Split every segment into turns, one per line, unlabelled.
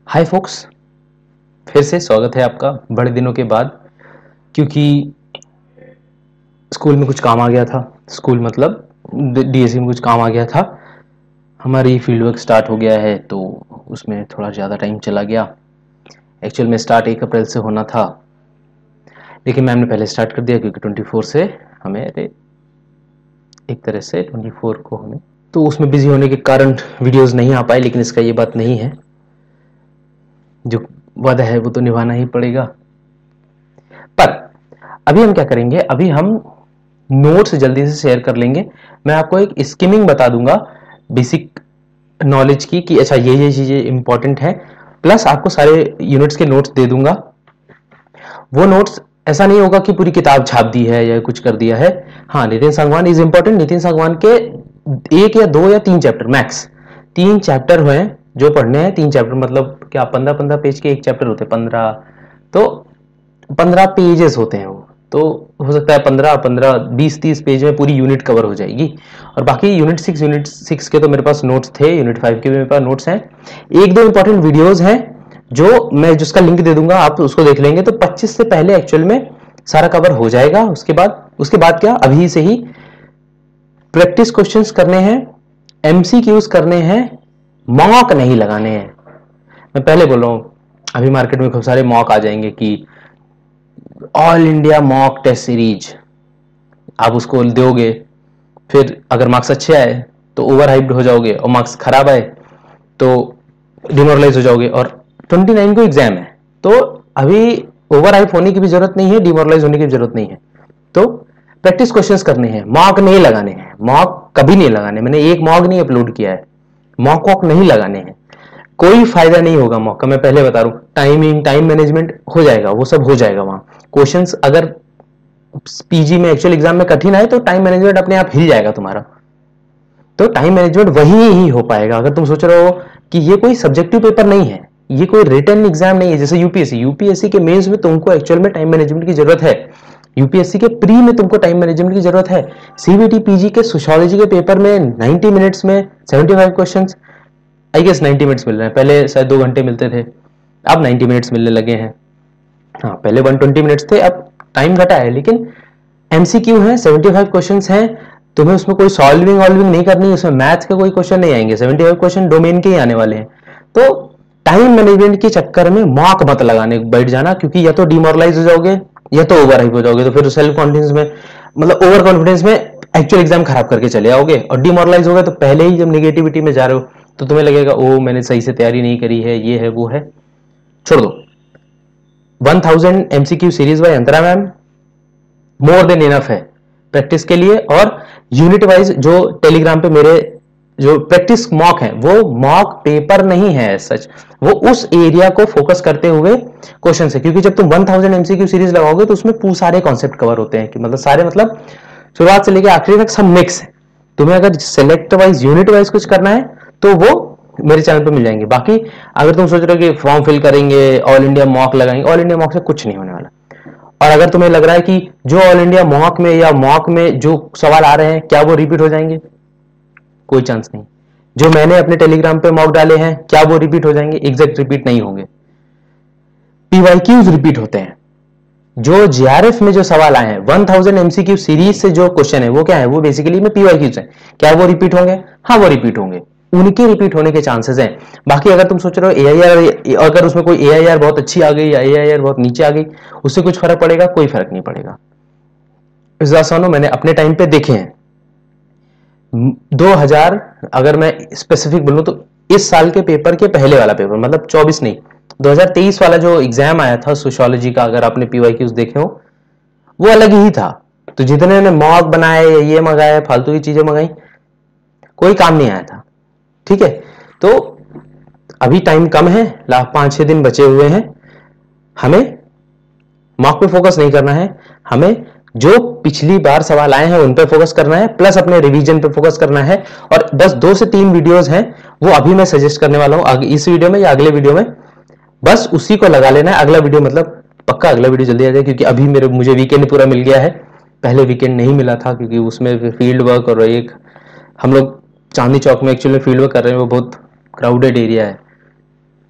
हाय focus, फिर से स्वागत है आपका बड़े दिनों के बाद। क्योंकि स्कूल में कुछ काम आ गया था। स्कूल मतलब डीएससी में कुछ काम आ गया था। हमारी फील्ड वर्क स्टार्ट हो गया है तो उसमें थोड़ा ज़्यादा टाइम चला गया। एक्चुअल में स्टार्ट 1 अप्रैल से होना था, लेकिन मैम ने पहले स्टार्ट कर दिया क्योंकि 24 से हमें एक तरह से 24 को हमें तो उसमें बिजी होने के कारण वीडियोस नहीं आ पाए। लेकिन इसका ये बात नहीं है, जो वादा है वो तो निभाना ही पड़ेगा। पर अभी हम क्या करेंगे, अभी हम नोट्स जल्दी से शेयर कर लेंगे। मैं आपको एक स्किमिंग बता दूंगा बेसिक नॉलेज की कि अच्छा ये चीजें इंपॉर्टेंट है, प्लस आपको सारे यूनिट्स के नोट्स दे दूंगा। वो नोट्स ऐसा नहीं होगा कि पूरी किताब छाप दी है या कुछ कर दिया है। हाँ, नितिन सांगवान इज इंपॉर्टेंट। नितिन सांगवान के 1 या 2 या 3 चैप्टर मैक्स 3 चैप्टर हुए जो पढ़ने हैं। 3 चैप्टर मतलब क्या 15-15 पेज के एक चैप्टर होते हैं। 15 तो 15 पेजेस होते हैं वो, तो हो सकता है 15 20-30 पेज में पूरी यूनिट कवर हो जाएगी। और बाकी यूनिट 6 के तो मेरे पास नोट्स थे, यूनिट 5 के भी मेरे पास नोट्स हैं। 1-2 इंपॉर्टेंट वीडियोस हैं जो मैं जिसका लिंक दे दूंगा, आप उसको देख लेंगे तो 25 से पहले एक्चुअल में सारा कवर हो जाएगा। उसके बाद क्या, अभी से ही प्रैक्टिस क्वेश्चंस करने हैं, एमसीक्यूज करने हैं, मॉक नहीं लगाने हैं। मैं पहले बोल रहा हूं, अभी मार्केट में खूब सारे मॉक आ जाएंगे कि all India mock test series, आप उसको दोगे, फिर अगर मार्क्स अच्छे आए तो ओवर हाइप्ड हो जाओगे, और मार्क्स खराब आए तो डिमोरलाइज हो जाओगे। और 29 को एग्जाम है, तो अभी ओवर हाइप होने की भी जरूरत नहीं है, डिमोरलाइज होने की भी जरूरत नहीं है। तो प्रैक्टिस क्वेश्चंस करने हैं, मॉक नहीं लगाने हैं। मॉक कभी नहीं लगाने, मैंने एक मॉक नहीं अपलोड किया है। मॉक वॉक नहीं लगाने हैं, कोई फायदा नहीं होगा मॉक का। मैं पहले बता रहा हूं, टाइम मैनेजमेंट हो जाएगा, वो सब हो जाएगा। वहां क्वेश्चंस अगर पीजी में एक्चुअल एग्जाम में कठिन आए तो टाइम मैनेजमेंट अपने आप हिल जाएगा तुम्हारा। तो टाइम मैनेजमेंट वही ही हो पाएगा। अगर तुम सोच रहे हो कि ये कोई सब्जेक्टिव पेपर नहीं है, ये कोई रिटन एग्जाम नहीं है जैसे यूपीएससी के मेंस में तुमको एक्चुअल में टाइम मैनेजमेंट की जरूरत है। यूपीएससी के प्री में तुमको टाइम मैनेजमेंट की जरूरत है। सीबीटी पीजी के सोशियोलॉजी के पेपर में 90 मिनट्स में 75 क्वेश्चंस, आई गेस 90 मिनट्स मिल रहे हैं। पहले शायद 2 घंटे मिलते थे, अब 90 मिनट्स मिलने लगे हैं। हाँ, पहले 120 मिनट्स थे, अब टाइम घटा है। लेकिन एमसीक्यू है, 75 क्वेश्चंस हैं। तुम्हें उसमें कोई सॉल्विंग नहीं करनी है, उसमें मैथ्स के कोई क्वेश्चन नहीं आएंगे। 75 क्वेश्चन डोमेन के ही आने वाले हैं। तो टाइम मैनेजमेंट के चक्कर में मॉक मत लगाने बैठ जाना, क्योंकि या तो डिमोरलाइज हो जाओगे या तो ओवर हाइप हो जाओगे। तो फिर सेल्फ कॉन्फिडेंस में, मतलब ओवर कॉन्फिडेंस में एक्चुअल एग्जाम खराब करके चले आओगे। और डिमोरलाइज हो गए तो पहले ही जब नेगेटिविटी में जा रहे हो तो तुम्हें लगेगा ओ मैंने सही से तैयारी नहीं करी है, ये है वो है, छोड़ दो। 1000 MCQ series by Antara ma'am more than enough है प्रैक्टिस के लिए। और यूनिट वाइज जो टेलीग्राम पे मेरे जो प्रैक्टिस मॉक है, वो मॉक पेपर नहीं है सच, वो उस एरिया को फोकस करते हुए क्वेश्चन है। क्योंकि जब तुम 1000 एमसीक्यू सीरीज लगाओगे तो उसमें पूरे सारे कॉन्सेप्ट कवर होते हैं, कि मतलब सारे, मतलब शुरुआत से लेकर आखिरी तक सब मिक्स है। तुम्हें अगर सिलेक्ट वाइज यूनिट वाइज कुछ करना है तो वो मेरे चैनल पे मिल जाएंगे। बाकी अगर तुम सोच रहे हो कि फॉर्म फिल करेंगे, ऑल इंडिया मॉक लगाएंगे, ऑल इंडिया मॉक से कुछ नहीं होने वाला। और अगर तुम्हें लग रहा है कि जो ऑल इंडिया मॉक में या मॉक में जो सवाल आ रहे हैं क्या वो रिपीट हो जाएंगे, कोई चांस नहीं। जो मैंने अपने टेलीग्राम पे मॉक डाले हैं क्या वो रिपीट हो जाएंगे, एग्जैक्ट रिपीट नहीं होंगे। पीवाईक्यूज रिपीट होते हैं। जो जीआरएफ में जो सवाल आए हैं 1000 एमसीक्यू सीरीज से जो क्वेश्चन है वो क्या है, वो बेसिकली में पीवाईक्यूज है। क्या वो रिपीट होंगे? हाँ, वो रिपीट होंगे, उनके रिपीट होने के चांसेस हैं। बाकी अगर तुम सोच रहे हो एआईआर, अगर उसमें कोई एआईआर बहुत अच्छी आ गई या एआईआर बहुत नीचे आ गई, उससे कुछ फर्क पड़ेगा? कोई फर्क नहीं पड़ेगा। इस आसानो मैंने अपने टाइम पे देखे हैं। 2000 अगर मैं स्पेसिफिक बोलूं तो इस साल के पेपर के पहले वाला पेपर, मतलब 24 नहीं 2023 वाला जो एग्जाम आया था सोशियोलॉजी का, अगर आपने पीवाईक्यूज देखे हो वो अलग ही था। तो जितने ने मॉक बनाए या ये मंगाए फालतू की चीजें मंगाई, कोई काम नहीं आया था। ठीक है, तो अभी टाइम कम है, 5-6 दिन बचे हुए हैं। हमें मॉक पे फोकस नहीं करना है, हमें जो पिछली बार सवाल आए हैं उन पे फोकस करना है, प्लस अपने रिवीजन पे फोकस करना है। और बस 2 से 3 वीडियोस हैं, वो अभी मैं सजेस्ट करने वाला हूं इस वीडियो में या अगले वीडियो में, बस उसी को लगा लेना है। अगला वीडियो मतलब पक्का अगला वीडियो जल्दी आ जाए, क्योंकि अभी मुझे वीकेंड पूरा मिल गया है। पहले वीकेंड नहीं मिला था, क्योंकि उसमें फील्ड वर्क और एक हम लोग चांदनी चौक में एक्चुअली फील्ड वर्क कर रहे हैं, वो बहुत क्राउडेड एरिया है।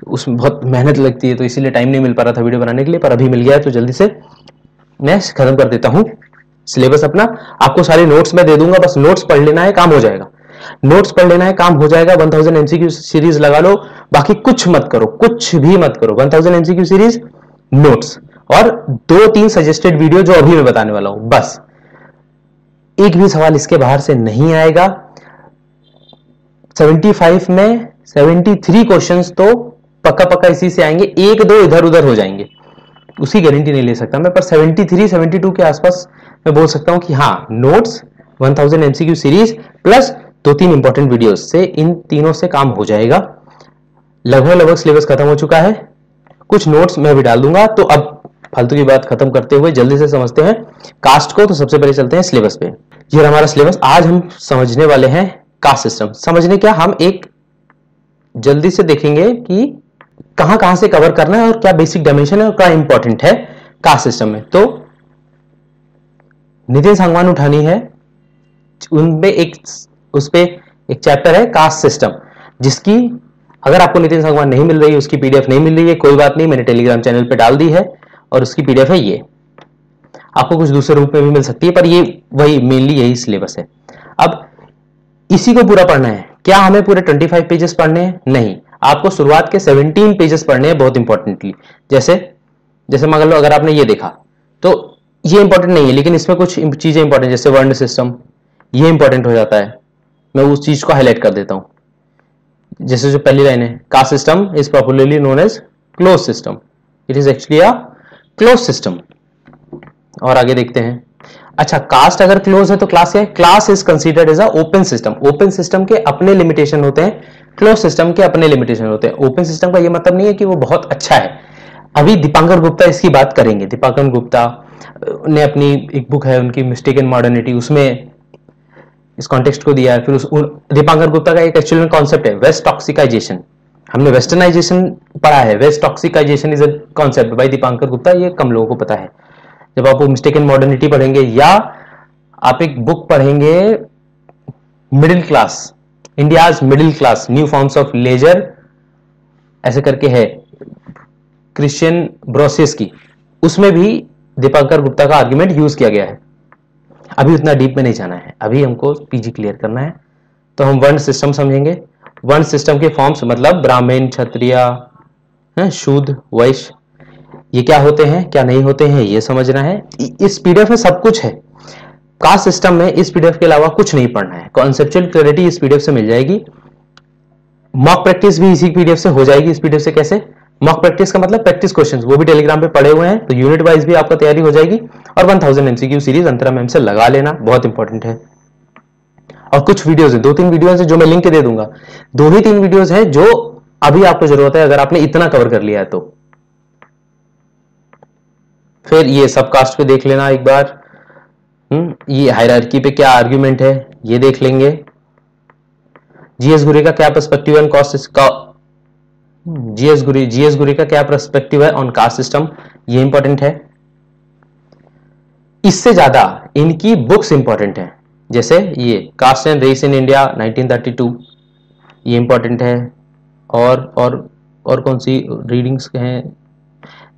उसमें बहुत मेहनत लगती है, तो इसीलिए टाइम नहीं मिल पा रहा था वीडियो बनाने के लिए, पर अभी मिल गया है, तो जल्दी से मैं खत्म कर देता हूँ सिलेबस अपना। आपको सारे नोट्स मैं दे दूंगा, बस नोट्स पढ़ लेना है, काम हो जाएगा। नोट्स पढ़ लेना है, काम हो जाएगा। 1000 एमसीक्यू सीरीज लगा लो, बाकी कुछ मत करो, कुछ भी मत करो। 1000 एमसीक्यू सीरीज, नोट्स और 2-3 सजेस्टेड वीडियो जो अभी मैं बताने वाला हूं, बस। एक भी सवाल इसके बाहर से नहीं आएगा। 75 में 73 क्वेश्चंस तो पक्का पक्का इसी से आएंगे, 1-2 इधर उधर हो जाएंगे, उसकी गारंटी नहीं ले सकता मैं, पर 73-72 के आसपास मैं बोल सकता हूं कि हाँ, notes, 1000 MCQ series plus 2-3 important videos से, इन तीनों से काम हो जाएगा। लगभग सिलेबस खत्म हो चुका है, कुछ नोट्स मैं भी डाल दूंगा। तो अब फालतू की बात खत्म करते हुए जल्दी से समझते हैं कास्ट को। तो सबसे पहले चलते हैं सिलेबस पे। ये हमारा सिलेबस। आज हम समझने वाले हैं कास्ट सिस्टम। समझने क्या, हम एक जल्दी से देखेंगे कि कहां कहां से कवर करना है और क्या बेसिक डायमेंशन है और क्या इंपॉर्टेंट है कास्ट सिस्टम में। तो नितिन सांगवान उठानी है, उनपे उस पे एक चैप्टर है कास्ट सिस्टम, जिसकी अगर आपको नितिन सांगवान नहीं मिल रही है, उसकी पीडीएफ नहीं मिल रही है, कोई बात नहीं, मैंने टेलीग्राम चैनल पे डाल दी है और उसकी पीडीएफ है ये। आपको कुछ दूसरे रूप में भी मिल सकती है, पर ये वही मेनली यही सिलेबस है। अब इसी को पूरा पढ़ना है। क्या हमें पूरे 25 पेजेस पढ़ने हैं? नहीं, आपको शुरुआत के 17 पेजेस पढ़ने हैं बहुत इंपॉर्टेंटली। जैसे मान लो अगर आपने ये देखा तो ये इंपॉर्टेंट नहीं है, लेकिन इसमें कुछ चीजें इंपॉर्टेंट, जैसे वर्ण सिस्टम, ये इंपॉर्टेंट हो जाता है। मैं उस चीज को हाईलाइट कर देता हूं। जैसे जो पहली लाइन है, caste system is popularly known as close system, it is actually a close system. और आगे देखते हैं। अच्छा, कास्ट अगर क्लोज है तो क्लास क्या है? Class is considered as a open system. Open system के अपने लिमिटेशन होते हैं, क्लोज सिस्टम के अपने लिमिटेशन होते हैं। ओपन सिस्टम का ये मतलब नहीं है कि वो बहुत अच्छा है। अभी दीपांकर गुप्ता इसकी बात करेंगे। दीपांकर गुप्ता ने अपनी एक बुक है उनकी, मिस्टेक इन मॉडर्निटी, उसमें इस कॉन्टेक्स्ट को दिया है। फिर दीपांकर गुप्ता का एक एक्चुअल में कॉन्सेप्ट है वेस्ट टॉक्सिकाइजेशन। हमने वेस्टर्नाइजेशन पढ़ा है, west toxicization is a concept by Dipankar Gupta, ये कम लोगों को पता है। जब आप वो मिस्टेक इन मॉडर्निटी पढ़ेंगे या आप एक बुक पढ़ेंगे middle class, India's middle class, new forms of leisure ऐसे करके है, क्रिश्चियन ब्रोसियस की, उसमें भी दीपांकर गुप्ता का आर्गुमेंट यूज किया गया है। अभी उतना डीप में नहीं जाना है, अभी हमको पीजी क्लियर करना है। तो हम वर्ण सिस्टम समझेंगे। वर्ण सिस्टम के फॉर्म्स मतलब ब्राह्मण, क्षत्रिय, शूद्र, वैश्य, ये क्या होते हैं क्या नहीं होते हैं ये समझना है। इस पीडीएफ में सब कुछ है। कास्ट सिस्टम में इस पीडीएफ के अलावा कुछ नहीं पढ़ना है। कॉन्सेप्चुअल क्लैरिटी इस पीडीएफ से मिल जाएगी। मॉक प्रैक्टिस भी इसी पीडीएफ से हो जाएगी। इस पीडीएफ से कैसे? मॉक प्रैक्टिस का मतलब प्रैक्टिस क्वेश्चंस, वो भी टेलीग्राम पे पड़े हुए हैं, तो यूनिट वाइज भी आपका तैयारी हो जाएगी। और 1000 एमसीक्यू सीरीज अंतरा मैम से लगा लेना, बहुत इंपॉर्टेंट है। और कुछ वीडियोस है, 2-3 वीडियोस है जो मैं लिंक दे दूंगा। 2 ही 3 वीडियोस है जो अभी आपको जरूरत है, अगर आपने इतना कवर कर लिया है तो। फिर ये सब कास्ट पे देख लेना एक बार। ये हायरार्की पे क्या आर्ग्यूमेंट है ये देख लेंगे। जीएस गुरे का क्या पर्सपेक्टिव है कास्ट का, जीएस गुरे का क्या पर्सपेक्टिव है ऑन कास्ट सिस्टम, ये इंपॉर्टेंट है। इससे ज्यादा इनकी बुक्स इंपॉर्टेंट है, जैसे ये caste and race in India 1932, ये इंपॉर्टेंट है। और कौन सी रीडिंग्स हैं,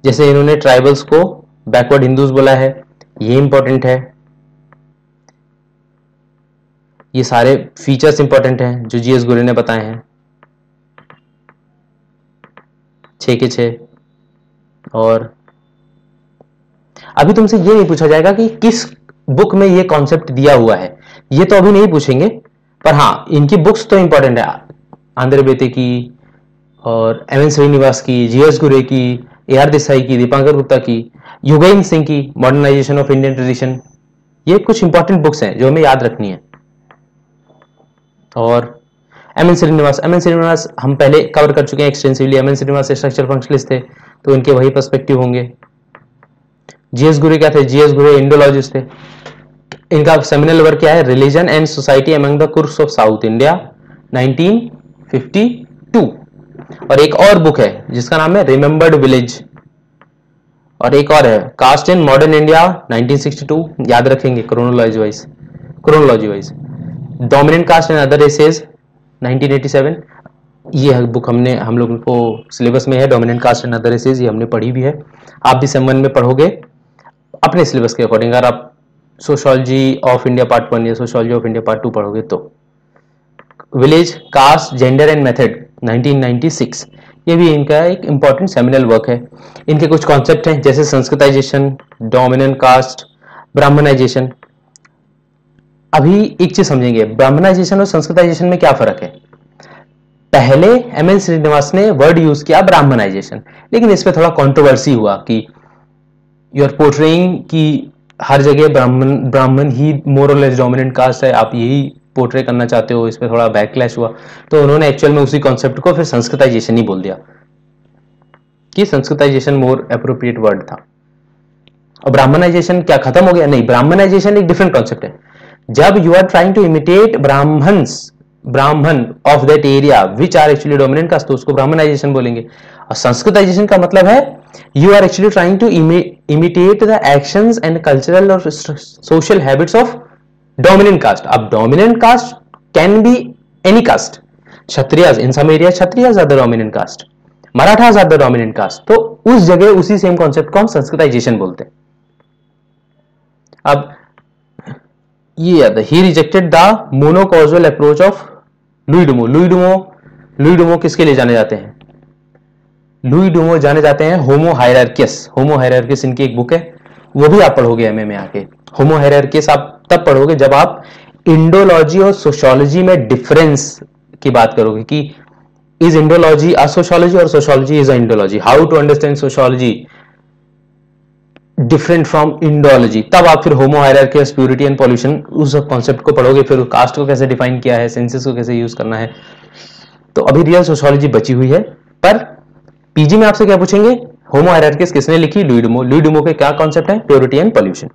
जैसे इन्होंने ट्राइबल्स को बैकवर्ड हिंदूज बोला है, ये इंपॉर्टेंट है। ये सारे फीचर्स इंपॉर्टेंट हैं जो जीएस गुरे ने बताए हैं, 6 के 6। और अभी तुमसे ये नहीं पूछा जाएगा कि किस बुक में ये कॉन्सेप्ट दिया हुआ है, ये तो अभी नहीं पूछेंगे, पर हाँ इनकी बुक्स तो इंपॉर्टेंट है। आंध्र बेते की और एमएन श्रीनिवास की, जीएस गुरे की, एआर देसाई की, दीपांकर गुप्ता की, युगेंद्र सिंह की मॉडर्नाइजेशन ऑफ इंडियन ट्रेडिशन, ये कुछ इंपॉर्टेंट बुक्स हैं जो हमें याद रखनी है। और एमएन श्रीनिवास हम पहले कवर कर चुके हैं extensively. M N Srinivas structure functionalist थे, तो इनके वही पर्सपेक्टिव होंगे। जीएस गुरे क्या थे? जीएस गुरे इंडोलॉजिस्ट थे। इनका सेमिनल वर्क क्या है? Religion and society among the Coorgs of south India 1952। और एक और बुक है जिसका नाम है रिमेंबर्ड विलेज। और एक और है कास्ट इन मॉडर्न इंडिया 1962, याद रखेंगे chronology wise. Dominant caste and other races 1987। ये बुक हम लोगों को सिलेबस में है, dominant caste and other races, ये हमने पढ़ी भी है। आप भी सेम 1 में पढ़ोगे अपने सिलेबस के अकॉर्डिंग। अगर आप सोशियोलॉजी ऑफ इंडिया पार्ट 1 या सोशियोलॉजी ऑफ इंडिया पार्ट 2 पढ़ोगे तो। Village, caste, gender and method 1996, ये भी इनका एक इंपॉर्टेंट सेमिनल वर्क है। इनके कुछ कॉन्सेप्ट हैं जैसे संस्कृताइजेशन, डोमिनेंट कास्ट, ब्राह्मणाइजेशन। अभी एक चीज समझेंगे, ब्राह्मणाइजेशन और संस्कृताइजेशन में क्या फर्क है। पहले एम.एन. श्रीनिवास ने वर्ड यूज किया ब्राह्मणाइजेशन, लेकिन इस पे थोड़ा कंट्रोवर्सी हुआ कि यू आर पोर्ट्रेइंग कि हर जगह ब्राह्मण ही मोर और लेस डोमिनेंट कास्ट है, आप यही पोर्ट्रे करना चाहते हो। इस पे थोड़ा बैकलैश हुआ, तो उन्होंने एक्चुअल में उसी कॉन्सेप्ट को फिर संस्कृताइजेशन ही बोल दिया कि संस्कृताइजेशन मोर एप्रोप्रिएट वर्ड था। और ब्राह्मणाइजेशन क्या खत्म हो गया? नहीं, ब्राह्मणाइजेशन एक डिफरेंट कॉन्सेप्ट है। जब you are trying to imitate Brahmin of that area which are actually dominant caste, तो उसको ब्राह्मणाइजेशन बोलेंगे। और संस्कृताइजेशन का मतलब है you are actually trying to imitate the actions and cultural और social habits of dominant caste. अब dominant caste can be any caste. Kshatriyas, in some area Kshatriyas are the dominant caste, Marathas are the dominant caste. तो उस जगह उसी same concept को हम Sanskritisation बोलते हैं। अब ये ही rejected the monocausal approach of Louis Dumont. Louis Dumont किसके लिए जाने जाते हैं? लुई डुमो जाने जाते हैं होमो हायरार्किस। होमो हायरार्किस इनकी एक बुक है, वो भी आप पढ़ोगे एमए में आके। होमो हायरार्किस आप तब पढ़ोगे जब आप इंडोलॉजी और सोशियोलॉजी में डिफरेंस की बात करोगे कि इज इंडोलॉजी अ सोशियोलॉजी और sociology is a Indology, how to understand sociology different from Indology. तब आप फिर homo hierarchicus, purity and pollution उस कॉन्सेप्ट को पढ़ोगे। फिर कास्ट को कैसे डिफाइन किया है, सेंसेस को कैसे यूज करना है। तो अभी रियल सोशियोलॉजी बची हुई है। पर पीजी में आपसे क्या पूछेंगे, होमो हायरार्किस किसने लिखी? Louis Dumont. लुई डुमो के क्या कॉन्सेप्ट है? Purity and pollution.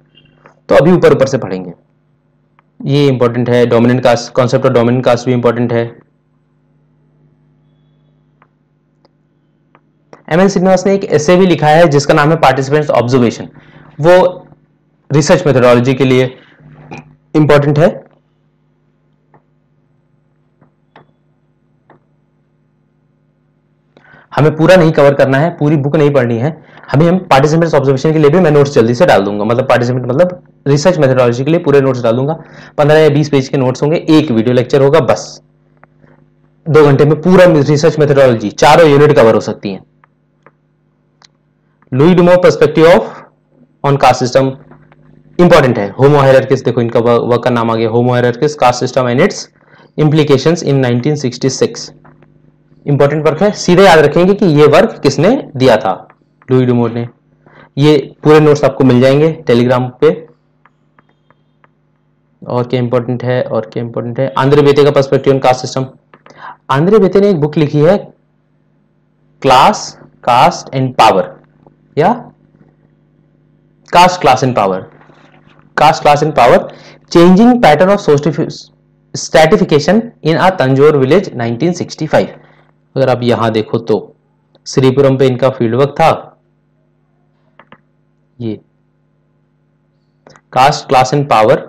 तो अभी ऊपर से पढ़ेंगे, ये इंपॉर्टेंट है। Dominant cast, concept of dominant cast भी इंपॉर्टेंट है। एम.एन. श्रीनिवास ने एक ऐसे भी लिखा है जिसका नाम है पार्टिसिपेंट्स ऑब्जर्वेशन। वो रिसर्च मेथोडोलॉजी के लिए इंपॉर्टेंट है। हमें पूरा नहीं कवर करना है, पूरी बुक नहीं पढ़नी है हमें। हम पार्टिसिपेंट्स ऑब्जर्वेशन के लिए भी मैं नोट्स जल्दी से डाल दूंगा, मतलब पार्टिसिपेंट मतलब रिसर्च मेथोडोलॉजी के लिए पूरे नोट्स डाल दूंगा। 15 या 20 पेज के नोट्स होंगे, एक वीडियो लेक्चर होगा, बस 2 घंटे में पूरा रिसर्च मेथोडोलॉजी 4 यूनिट कवर हो सकती है। Louis डुमो perspective of on caste system important है। होमो हायरार्किस, देखो इनका वर्क का नाम आ गया, Homo Hierarchicus caste system and its implications in 1966। Important work है, सीधे याद रखेंगे कि ये वर्क किसने दिया था, लुई डुमो ने। ये पूरे नोट्स आपको मिल जाएंगे टेलीग्राम पे। और क्या इंपॉर्टेंट है, और क्या इंपॉर्टेंट है, आंद्रे बेते का perspective on caste system. Andre Beteille ने एक बुक लिखी है क्लास, कास्ट एंड पावर, या caste, class and power, caste, class and power, changing pattern of stratification in a Tanjore village 1965। अगर आप यहां देखो तो श्रीपुरम पे इनका फील्ड वर्क था। ये caste, class and power,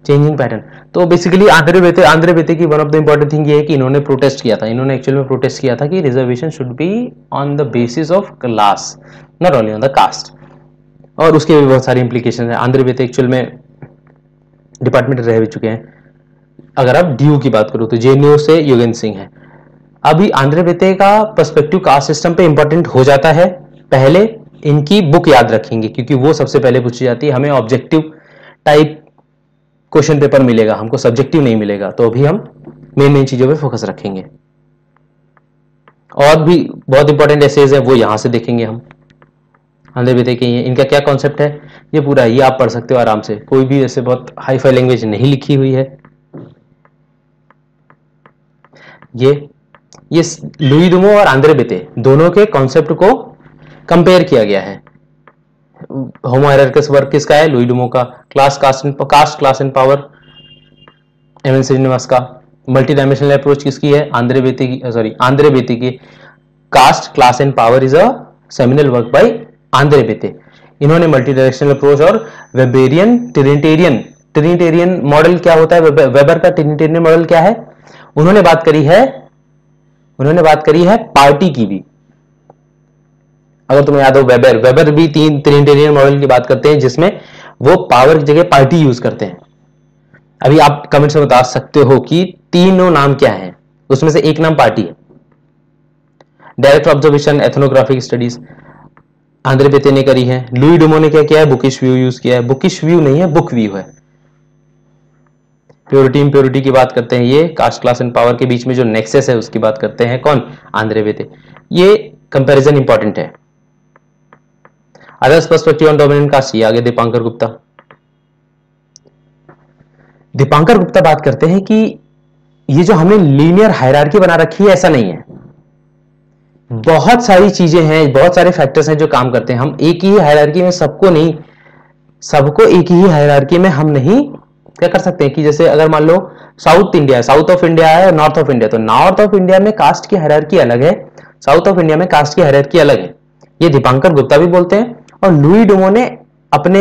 changing pattern. तो बेसिकली आंद्रे बेते की one of the important thing ये है कि इन्होंने प्रोटेस्ट किया था। इन्होंने एक्चुअल में प्रोटेस्ट किया था कि reservation should be on the basis of class, not only on the caste. और उसके भी बहुत सारी इंप्लीकेशन है। आंद्रे बेते एक्चुअल में डिपार्टमेंट रह भी चुके हैं। अगर आप डीयू की बात करो तो जेएनयू से योगेंद्र सिंह है। अभी आंद्रे बेते का पर्सपेक्टिव कास्ट सिस्टम पे इंपॉर्टेंट हो जाता है। पहले इनकी बुक याद रखेंगे क्योंकि वो सबसे पहले पूछी जाती है। हमें ऑब्जेक्टिव टाइप क्वेश्चन पेपर मिलेगा, हमको सब्जेक्टिव नहीं मिलेगा। तो अभी हम मेन चीजों पे फोकस रखेंगे। और भी बहुत इंपॉर्टेंट एसेज है, वो यहां से देखेंगे हम। आंद्रे बेते के इनका क्या कॉन्सेप्ट है, ये पूरा ये आप पढ़ सकते हो आराम से। कोई भी ऐसे बहुत हाई फाई लैंग्वेज नहीं लिखी हुई है। ये लुई डुमो और आंद्रे बेते दोनों के कॉन्सेप्ट को कंपेयर किया गया है। होमो हायरार्किस वर्क किसका है? लुई डुमो का। Caste, class and power M N. Srinivas का। मल्टी डायमेंशनल अप्रोच किसकी है? आंद्रे बेते की। Caste, class and power is a seminal work by Andre Beteille. इन्होंने मल्टी डायरेक्शनल अप्रोच और वेबेरियन ट्रिनिटेरियन मॉडल क्या होता है, वेबर का ट्रिनिटेरियन मॉडल क्या है, उन्होंने बात करी है उन्होंने बात करी है पार्टी की भी। अगर तुम्हें याद हो, वेबर भी तीन ट्रिनिटेरियन मॉडल की बात करते हैं जिसमें वो पावर की जगह पार्टी यूज करते हैं। अभी आप कमेंट्स में बता सकते हो कि तीनों नाम क्या है, उसमें से एक नाम पार्टी है। Direct observation, ethnographic studies Andre Beteille ने करी है। लुई डुमो ने क्या किया है, बुकिश व्यू यूज किया है। बुकिश व्यू नहीं है, बुक व्यू है। प्योरिटी इम्प्योरिटी की बात करते हैं ये। कास्ट क्लास एंड पावर के बीच में जो नेक्सस है उसकी बात करते हैं कौन, आंद्रे बेते। ये कंपैरिजन इंपॉर्टेंट है। Others perspective on dominant caste, ये आगे दीपांकर गुप्ता। दीपांकर गुप्ता बात करते हैं कि ये जो हमने लीनियर हायरार्की बना रखी है ऐसा नहीं है, बहुत सारी चीजें हैं, बहुत सारे फैक्टर्स हैं जो काम करते हैं। हम एक ही हायरार्की में सबको एक ही हायरार्की में हम नहीं क्या कर सकते हैं कि जैसे अगर मान लो south India, south of India है और नॉर्थ ऑफ इंडिया, तो नॉर्थ ऑफ इंडिया में कास्ट की हायरार्की अलग है, साउथ ऑफ इंडिया में कास्ट की हायरार्की अलग है। ये दीपांकर गुप्ता भी बोलते हैं। और लुई डुमो ने अपने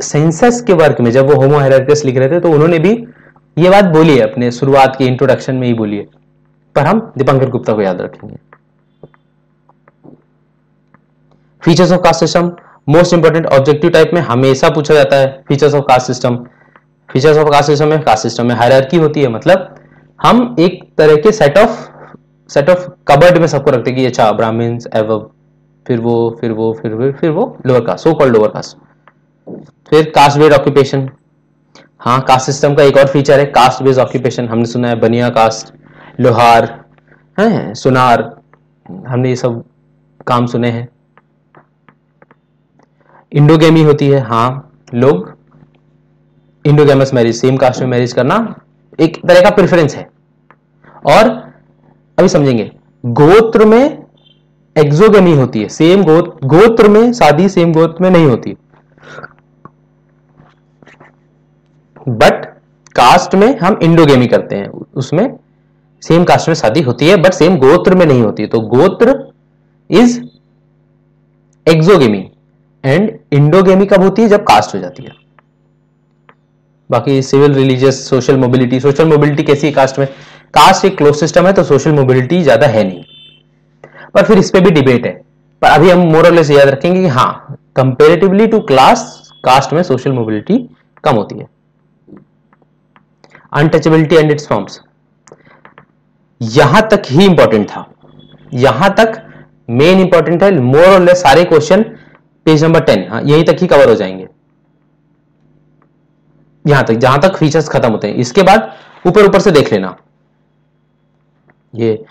सेंसस के वर्क में जब वो होमो हायरार्किस लिख रहे थे तो उन्होंने भी ये बात बोली है, अपने शुरुआत की इंट्रोडक्शन में ही बोली है, पर हम दीपांकर गुप्ता को याद रखेंगे। Features of caste system most important, objective type में हमेशा पूछा जाता है features of caste system. Features of caste system में हायरार्की होती है, मतलब हम एक तरह के सेट ऑफ कबर्ड में सबको रखते हैं कि अच्छा ब्राह्मण्स एवब, फिर वो lower caste, so called lower caste. फिर कास्ट बेस्ड ऑक्यूपेशन, हाँ कास्ट सिस्टम का एक और फीचर है कास्ट बेस्ड ऑक्यूपेशन। हमने सुना है बनिया कास्ट, लोहार है, सुनार, हमने ये सब काम सुने हैं। इंडोगेमी होती है, हाँ लोग इंडोगेमस मैरिज, सेम कास्ट में मैरिज करना एक तरह का प्रेफरेंस है। और अभी समझेंगे गोत्र में एक्सोगेमी होती है, सेम गोत्र में शादी सेम गोत्र में नहीं होती, बट कास्ट में हम इंडोगेमी करते हैं, उसमें सेम कास्ट में शादी होती है बट सेम गोत्र में नहीं होती है। तो गोत्र इज एक्सोगेमी एंड इंडोगेमी कब होती है, जब कास्ट हो जाती है। बाकी सिविल, रिलीजियस, सोशल मोबिलिटी कैसी है कास्ट में, कास्ट एक क्लोज सिस्टम है तो सोशल मोबिलिटी ज्यादा है नहीं, पर फिर इस पे भी डिबेट है। पर अभी हम मोर और लेस याद रखेंगे कि हाँ कंपेरेटिवली टू क्लास, कास्ट में सोशल मोबिलिटी कम होती है। अनटचेबिलिटी एंड इट्स फॉर्म्स, यहां तक ही इंपॉर्टेंट था, यहां तक मेन इंपॉर्टेंट है। मोर और लेस सारे क्वेश्चन पेज नंबर 10 हाँ यहीं तक ही कवर हो जाएंगे, यहां तक जहां तक फीचर्स खत्म होते हैं। इसके बाद ऊपर से देख लेना, ये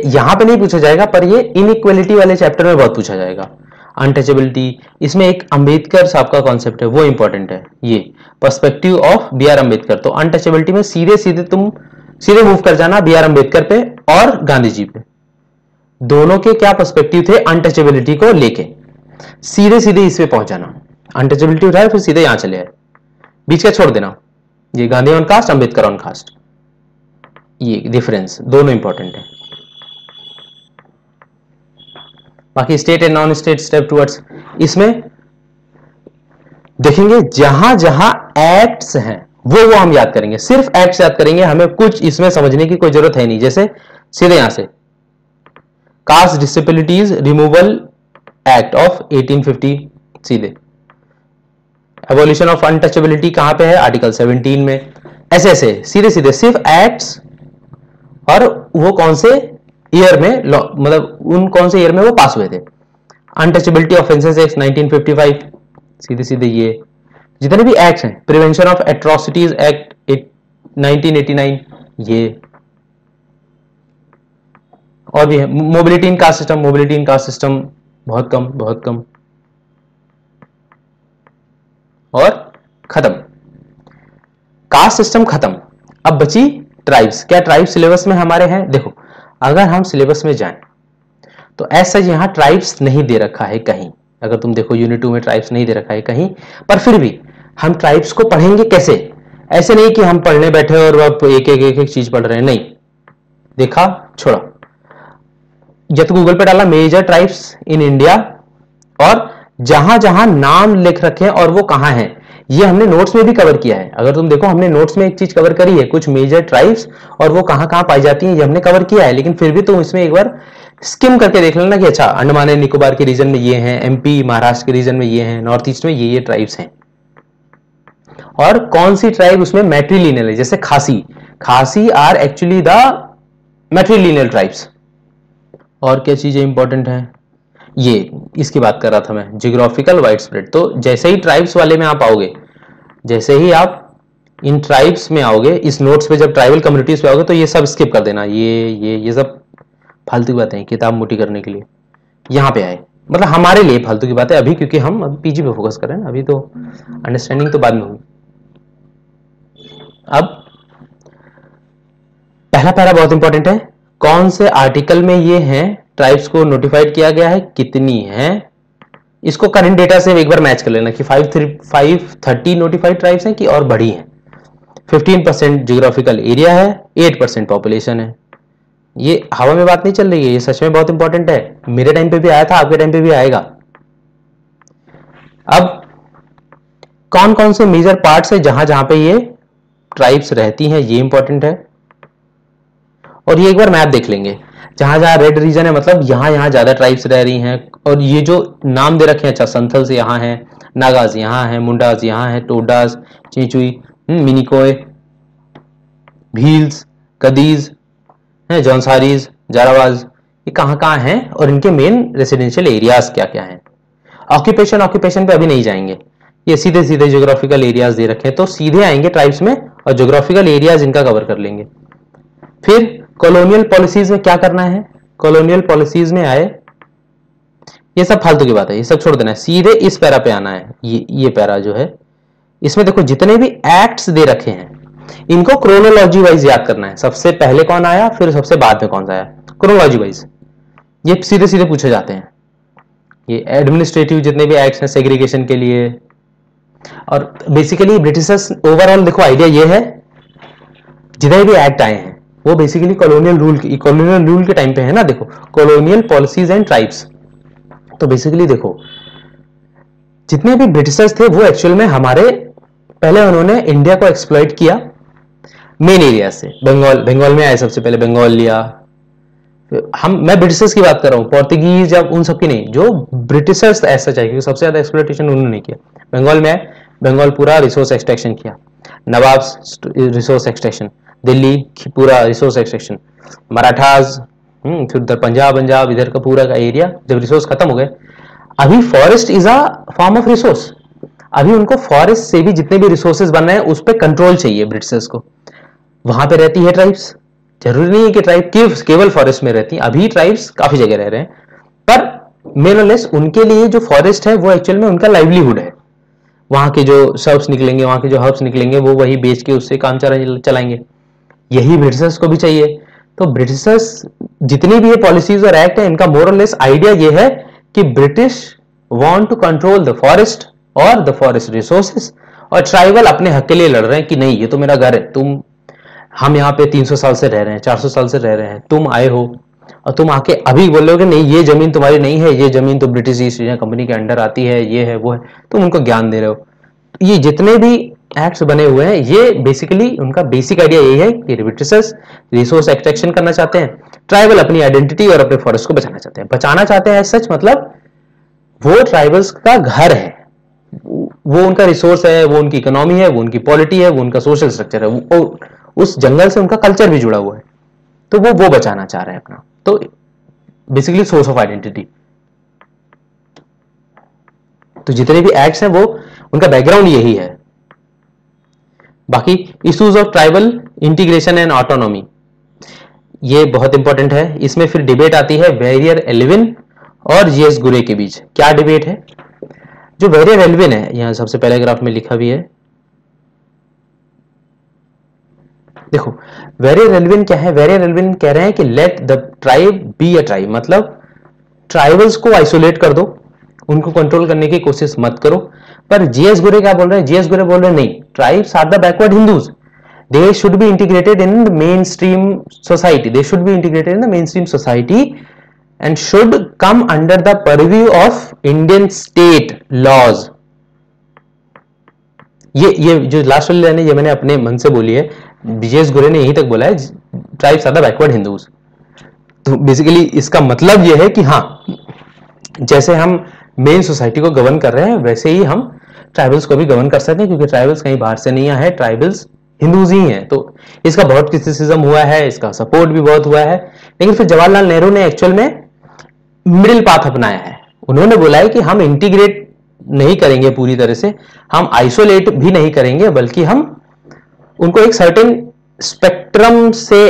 यहां पे नहीं पूछा जाएगा पर ये इनइक्वालिटी वाले चैप्टर में बहुत पूछा जाएगा। अनटचेबिलिटी, इसमें एक अंबेडकर साहब का कॉन्सेप्ट है वो इंपॉर्टेंट है, ये perspective of B R Ambedkar. तो अनटचेबिलिटी में सीधे मूव कर जाना बी आर अंबेडकर पे और गांधी जी पे, दोनों के क्या पर्सपेक्टिव थे अनटचेबिलिटी को लेके, सीधे इस पे पहुंच जाना। अनटचेबिलिटी उठाए फिर सीधे यहां चले आए, बीच का छोड़ देना, ये Gandhi on caste, Ambedkar on caste, ये डिफरेंस दोनों इंपॉर्टेंट है। बाकी state and non state step towards, इसमें देखेंगे जहां जहां एक्ट्स हैं वो हम याद करेंगे, सिर्फ एक्ट्स याद करेंगे, हमें कुछ इसमें समझने की कोई जरूरत है नहीं। जैसे सीधे यहां से caste disabilities removal act of 1850, सीधे एबोलिशन ऑफ अनटचेबिलिटी कहां पे है, आर्टिकल 17 में। ऐसे सीधे सिर्फ एक्ट्स और वो कौन से ईयर में, मतलब उन कौन से ईयर में वो पास हुए थे। अनटचेबिलिटी ऑफेंसेस एक्ट 1955, सीधे ये जितने भी एक्ट हैं, प्रिवेंशन ऑफ एट्रोसिटीज एक्ट 1989, ये और भी है। मोबिलिटी इन कास्ट सिस्टम बहुत कम और खत्म, कास्ट सिस्टम खत्म। अब बची ट्राइब्स। क्या ट्राइब्स सिलेबस में हमारे हैं? देखो अगर हम सिलेबस में जाएं तो ऐसा यहां ट्राइब्स नहीं दे रखा है कहीं, अगर तुम देखो यूनिट 2 में ट्राइब्स नहीं दे रखा है कहीं, पर फिर भी हम ट्राइब्स को पढ़ेंगे कैसे, ऐसे नहीं कि हम पढ़ने बैठे और अब एक चीज पढ़ रहे हैं, नहीं देखा छोड़ा, जब गूगल पे डाला मेजर ट्राइब्स इन इंडिया और जहां जहां नाम लिख रखे हैं और वो कहां हैं, ये हमने नोट्स में भी कवर किया है। अगर तुम देखो हमने नोट्स में एक चीज कवर करी है, कुछ मेजर ट्राइब्स और वो कहां कहां पाई जाती हैं, ये हमने कवर किया है। लेकिन फिर भी तुम इसमें एक बार स्किम करके देख लेना कि अच्छा अंडमान एंड निकोबार के रीजन में ये हैं, एमपी महाराष्ट्र के रीजन में ये हैं, नॉर्थ ईस्ट में ये ट्राइब्स हैं, और कौन सी ट्राइब उसमें मैट्रिलिनियल है। जैसे खासी आर एक्चुअली द मैट्रिलिनियल ट्राइब्स। और क्या चीजें इंपॉर्टेंट है, ये इसकी बात कर रहा था मैं, जियोग्राफिकल वाइड स्प्रेड। तो जैसे ही ट्राइब्स वाले में आप आओगे, जैसे ही आप इन ट्राइब्स में आओगे, इस नोट्स पे जब ट्राइबल कम्युनिटीज पे आओगे, तो ये सब स्किप कर देना। ये सब फालतू की बातें हैं, किताब मोटी करने के लिए यहाँ पे आए, मतलब हमारे लिए फालतू की बातें अभी, क्योंकि हम अभी पीजी पे फोकस कर रहे हैं ना, अभी तो अंडरस्टैंडिंग तो बाद में होगी। अब पहला पैरा बहुत इंपॉर्टेंट है, कौन से आर्टिकल में ये हैं, ट्राइब्स को नोटिफाइड किया गया है, कितनी है। इसको करंट डेटा से एक बार मैच कर लेना कि 530 नोटिफाइड ट्राइब्स हैं कि और बढ़ी हैं। 15% जियोग्राफिकल एरिया है, 8% पॉपुलेशन है। ये हवा में बात नहीं चल रही है, ये सच में बहुत इंपॉर्टेंट है। मेरे टाइम पे भी आया था, आपके टाइम पे भी आएगा। अब कौन कौन से मेजर पार्ट्स है जहां जहां पे ये ट्राइब्स रहती हैं, ये इंपॉर्टेंट है। और ये एक बार मैप देख लेंगे, जहां जहां रेड रीजन है मतलब यहां ज्यादा ट्राइब्स रह रही हैं। और ये जो नाम दे रखे हैं, अच्छा संथल्स यहाँ है, नागाज यहाँ है, मुंडाज यहाँ है, टोडास, चिंचुई, मिनिकोय, भील्स, कदीज, जौनसारीज, जारावाज, ये कहाँ कहाँ हैं और इनके मेन रेसिडेंशियल एरियाज क्या क्या हैं। ऑक्यूपेशन पे अभी नहीं जाएंगे, ये सीधे सीधे ज्योग्राफिकल एरियाज दे रखे हैं, तो सीधे आएंगे ट्राइब्स में और ज्योग्राफिकल एरियाज इनका कवर कर लेंगे। फिर कॉलोनियल पॉलिसीज में क्या करना है, कॉलोनियल पॉलिसीज में आए, ये सब फालतू की बात है, ये सब छोड़ देना है, सीधे इस पैरा पे आना है। ये पैरा जो है, इसमें देखो जितने भी एक्ट्स दे रखे हैं इनको क्रोनोलॉजी वाइज याद करना है। सबसे पहले कौन आया, फिर सबसे बाद में कौन सा आया, क्रोनोलॉजी वाइज। ये सीधे सीधे पूछे जाते हैं। ये एडमिनिस्ट्रेटिव जितने भी एक्ट्स हैं सेग्रीगेशन के लिए, और बेसिकली ब्रिटिशर्स ओवरऑल देखो आइडिया ये है, जितने भी एक्ट आए हैं वो बेसिकली कॉलोनियल रूल के टाइम पे है ना। देखो कॉलोनियल पॉलिसीज एंड ट्राइब्स, तो बेसिकली देखो जितने भी ब्रिटिशर्स थे वो एक्चुअल में हमारे, पहले उन्होंने इंडिया को एक्सप्लॉइट किया मेन एरिया से। बंगाल में आए, सबसे पहले बंगाल लिया। मैं ब्रिटिशर्स की बात कर रहा हूँ, पोर्तुगीज या उन सब की नहीं, जो ब्रिटिशर्स ऐसा चाहिए, क्योंकि सबसे ज्यादा एक्सप्लॉइटेशन उन्होंने किया। बंगाल में आए, बंगाल पूरा रिसोर्स एक्सट्रैक्शन किया, नवाब रिसोर्स एक्सट्रैक्शन, दिल्ली पूरा रिसोर्स एक्सट्रैक्शन, मराठास, फिर उधर पंजाब इधर का पूरा का एरिया, जब रिसोर्स खत्म हो गए, अभी forest is a form of resource. अभी उनको फॉरेस्ट से भी जितने भी रिसोर्सेज बन रहे हैं उस पर कंट्रोल चाहिए ब्रिटिशर्स को। वहां पे रहती है ट्राइब्स, जरूरी नहीं है कि ट्राइब केवल फॉरेस्ट में रहती है, अभी ट्राइब्स काफी जगह रह रहे हैं, पर मेन और लेस उनके लिए जो फॉरेस्ट है वो एक्चुअल में उनका लाइवलीहुड है। वहां के जो सर्ब्स निकलेंगे, वहां के जो हर्ब्स निकलेंगे, वो वही बेच के उससे काम चलाएंगे। यही ब्रिटिशर्स को भी चाहिए। तो ब्रिटिशर्स जितनी भी ये पॉलिसीज और एक्ट है, इनका मोर और लेस आइडिया ये है कि British want to control the forest और द फॉरेस्ट रिसोर्सेस, और ट्राइबल अपने हक के लिए लड़ रहे हैं कि नहीं ये तो मेरा घर है, हम यहाँ पे 300 साल से रह रहे हैं, 400 साल से रह रहे हैं, तुम आए हो और तुम आके अभी बोलोगे नहीं ये जमीन तुम्हारी नहीं है, ये जमीन तो ब्रिटिश ईस्ट इंडिया कंपनी के अंडर आती है, ये है वो है, तुम उनको ज्ञान दे रहे हो। ये जितने भी एक्ट्स बने हुए हैं, ये बेसिकली उनका बेसिक आइडिया यही है कि ब्रिटिशर्स रिसोर्स एक्सट्रैक्शन करना चाहते हैं, ट्राइबल अपनी आइडेंटिटी और अपने फॉरेस्ट को बचाना चाहते हैं। सच मतलब वो ट्राइबल्स का घर है, वो उनका रिसोर्स है, वो उनकी इकोनॉमी है, वो उनकी पॉलिटी है, वो उनका सोशल स्ट्रक्चर है, वो उस जंगल से उनका कल्चर भी जुड़ा हुआ है, तो वो बचाना चाह रहे हैं अपना। तो बेसिकली सोर्स ऑफ आइडेंटिटी। तो जितने भी एक्ट्स हैं वो उनका बैकग्राउंड यही है। बाकी issues of tribal integration and autonomy, ये बहुत इंपॉर्टेंट है। इसमें फिर डिबेट आती है वेरियर एल्विन और जीएस गुरे के बीच। क्या डिबेट है? जो वेरियर एल्विन है, यहां सबसे पहले ग्राफ में लिखा भी है, देखो वेरियर एल्विन क्या है। वेरियर एल्विन कह रहे हैं कि let the tribe be a tribe, मतलब ट्राइबल्स को आइसोलेट कर दो, उनको कंट्रोल करने की कोशिश मत करो। पर जीएस गुरे क्या बोल रहे हैं? जीएस गुरे बोल रहे हैं नहीं, tribes are the backward Hindus, they should be integrated in the mainstream society, they should be integrated in the mainstream society and should come under the purview of Indian state laws. ये जो last वाली line है ये मैंने अपने मन से बोली है, BJS गोरे ने यहीं तक बोला है, tribes are the backward Hindus. तो बेसिकली इसका मतलब ये है कि हाँ, जैसे हम मेन सोसाइटी को गवर्न कर रहे हैं वैसे ही हम ट्राइबल्स को भी गवर्न कर सकते हैं, क्योंकि ट्राइबल्स कहीं बाहर से नहीं आए हैं, ट्राइबल्स हिंदूज ही हैं। तो इसका बहुत क्रिटिसिज्म हुआ है, इसका सपोर्ट भी बहुत हुआ है, लेकिन फिर जवाहरलाल नेहरू ने एक्चुअल में मिडिल पाथ अपनाया है। उन्होंने बोला है कि हम इंटीग्रेट नहीं करेंगे पूरी तरह से, हम आइसोलेट भी नहीं करेंगे, बल्कि हम उनको एक सर्टेन स्पेक्ट्रम से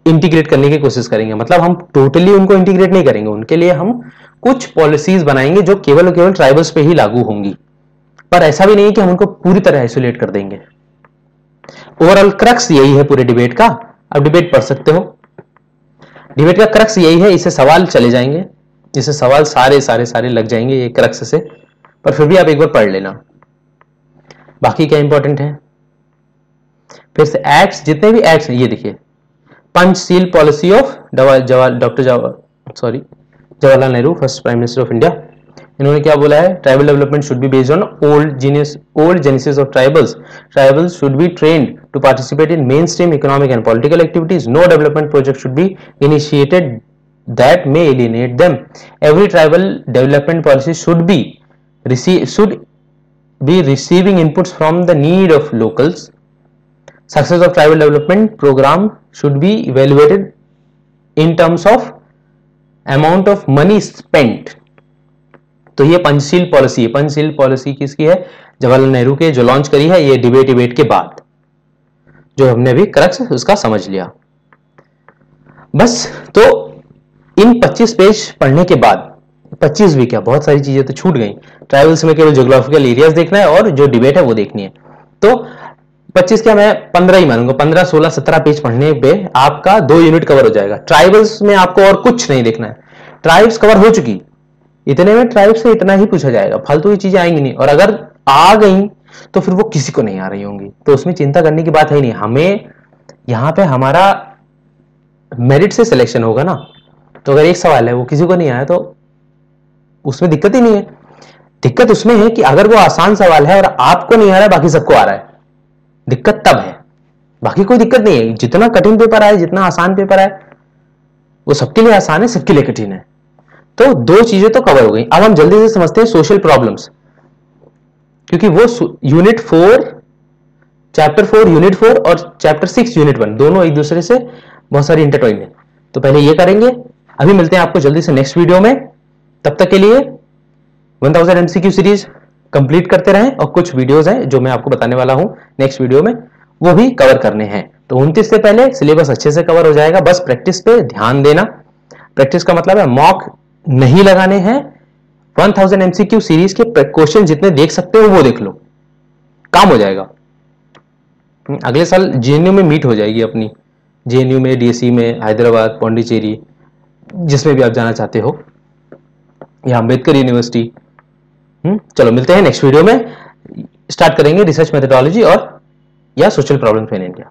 इंटीग्रेट करने की कोशिश करेंगे। मतलब हम टोटली उनको इंटीग्रेट नहीं करेंगे, उनके लिए हम कुछ पॉलिसीज बनाएंगे जो केवल और केवल ट्राइबल्स पे ही लागू होंगी, पर ऐसा भी नहीं है कि हम उनको पूरी तरह आइसोलेट कर देंगे। ओवरऑल क्रक्स यही है पूरे डिबेट का। अब डिबेट पढ़ सकते हो, डिबेट का क्रक्स यही है, इसे सवाल चले जाएंगे, इसे सवाल सारे सारे सारे लग जाएंगे ये क्रक्स से, पर फिर भी आप एक बार पढ़ लेना। बाकी क्या इंपॉर्टेंट है, फिर से एक्ट्स, जितने भी एक्ट्स हैं ये देखिए, Panchsheel policy of Jawaharlal Nehru, first prime minister of India. इन्होंने क्या बोला है, tribal development should be based on old genesis of tribals, tribals should be trained to participate in mainstream economic and political activities, no development project should be initiated that may alienate them, every tribal development policy should be receiving inputs from the need of locals, success of tribal development program should be evaluated in terms of amount of money spent। तो ये Panchsheel policy है। Panchsheel policy किसकी है, जवाहरलाल नेहरू के, जो launch करी है ये डिबेट के बाद, जो हमने अभी क्रक्स उसका समझ लिया। बस तो इन 25 पेज पढ़ने के बाद, 25 भी क्या, बहुत सारी चीजें तो छूट गई। ट्राइबल्स में केवल ज्योग्राफिकल एरियाज देखना है और जो डिबेट है वो देखनी है। तो 25 क्या, मैं 15 ही मानूंगा, 15, 16, 17 पेज पढ़ने पे आपका 2 यूनिट कवर हो जाएगा। ट्राइबल्स में आपको और कुछ नहीं देखना है, ट्राइब्स कवर हो चुकी, इतने में ट्राइब्स से इतना ही पूछा जाएगा, फालतू की चीजें आएंगी नहीं, और अगर आ गई तो फिर वो किसी को नहीं आ रही होंगी, तो उसमें चिंता करने की बात है नहीं। हमें यहां पे हमारा मेरिट से सिलेक्शन होगा ना, तो अगर एक सवाल है वो किसी को नहीं आया तो उसमें दिक्कत ही नहीं है। दिक्कत उसमें है कि अगर वो आसान सवाल है और आपको नहीं आ रहा है, बाकी सबको आ रहा है, दिक्कत तब है। बाकी कोई दिक्कत नहीं है, जितना कठिन पेपर आए, जितना आसान पेपर आए, वो सबके लिए आसान है, सबके लिए कठिन है। तो 2 चीजें तो कवर हो गई। अब हम जल्दी से समझते हैं सोशल प्रॉब्लम्स, क्योंकि वो यूनिट 4, चैप्टर 4 यूनिट 4 और चैप्टर 6 यूनिट 1 दोनों एक दूसरे से बहुत सारी इंटरट्वाइंड है। तो पहले ये करेंगे, अभी मिलते हैं आपको जल्दी से नेक्स्ट वीडियो में। तब तक के लिए 1000 MCQ सीरीज कंप्लीट करते रहें, और कुछ वीडियोस हैं जो मैं आपको बताने वाला हूं नेक्स्ट वीडियो में, वो भी कवर करने हैं। तो 29 से पहले सिलेबस अच्छे से कवर हो जाएगा, बस प्रैक्टिस पे ध्यान देना। प्रैक्टिस का मतलब है मॉक नहीं लगाने हैं, 1000 MCQ सीरीज के क्वेश्चन जितने देख सकते हो वो देख लो, काम हो जाएगा। अगले साल JNU में मीट हो जाएगी अपनी, JNU में, DSE में, हैदराबाद, पौंडीचेरी, जिसमें भी आप जाना चाहते हो, या अम्बेडकर यूनिवर्सिटी। चलो मिलते हैं नेक्स्ट वीडियो में, स्टार्ट करेंगे रिसर्च मेथोडोलॉजी और या सोशल प्रॉब्लम्स इन इंडिया।